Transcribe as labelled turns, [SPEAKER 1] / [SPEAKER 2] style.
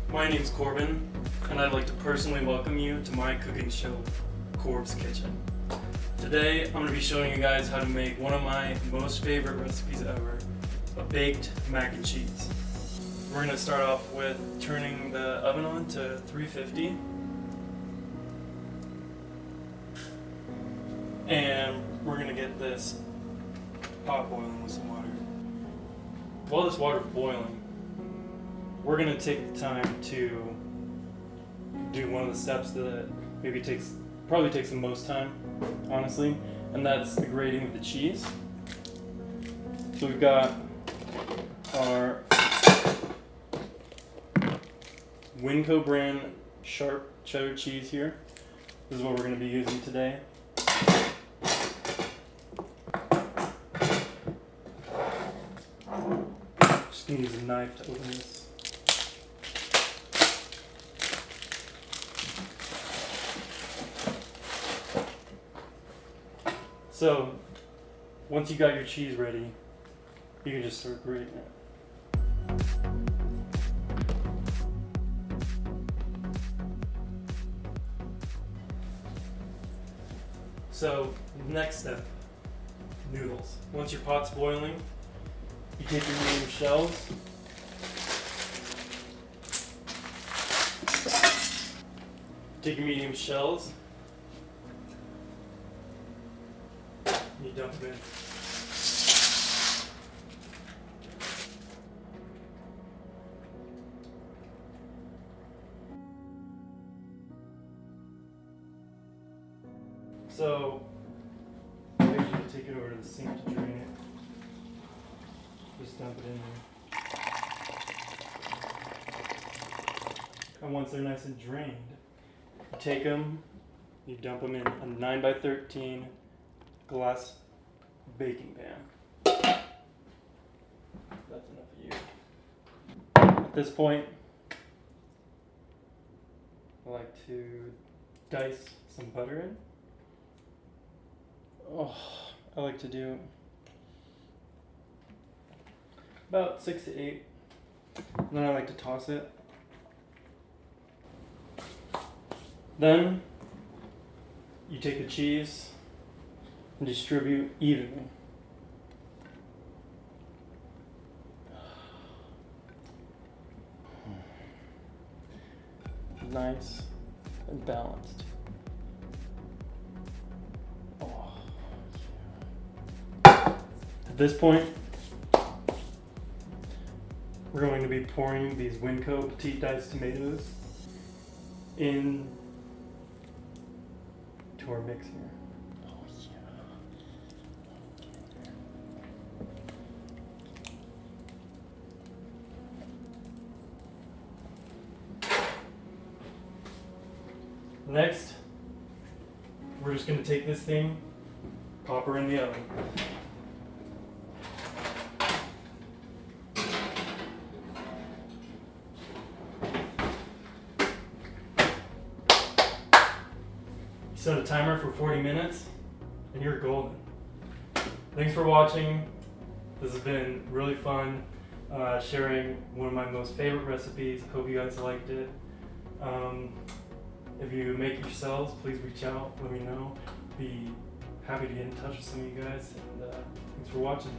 [SPEAKER 1] My name's Corben, and I'd like to personally welcome you to my cooking show, Corbs Kitchen. Today, I'm going to be showing you guys how to make one of my most favorite recipes ever, a baked mac and cheese. We're going to start off with turning the oven on to 350. And we're going to get this pot boiling with some water. While this water is boiling, we're going to take the time to do one of the steps that probably takes the most time, honestly, and that's the grating of the cheese. So we've got our Winco brand sharp cheddar cheese here. This is what we're going to be using today. Just going to use a knife to open this. So, once you got your cheese ready, you can just start grating it. So, next step, noodles. Once your pot's boiling, you take your medium shells, you dump them in. So, I usually take it over to the sink to drain it. Just dump it in there. And once they're nice and drained, you take them, you dump them in a 9x13 glass baking pan. That's enough of you. At this point, I like to dice some butter in. I like to do about 6 to 8. And then I like to toss it. Then you take the cheese and distribute evenly. Nice and balanced. At this point, we're going to be pouring these Winco petite diced tomatoes in to our mix here. Next, we're just going to take this thing, pop her in the oven. Set a timer for 40 minutes, and you're golden. Thanks for watching. This has been really fun, sharing one of my most favorite recipes. Hope you guys liked it. If you make it yourselves, please reach out, let me know. Be happy to get in touch with some of you guys, and thanks for watching.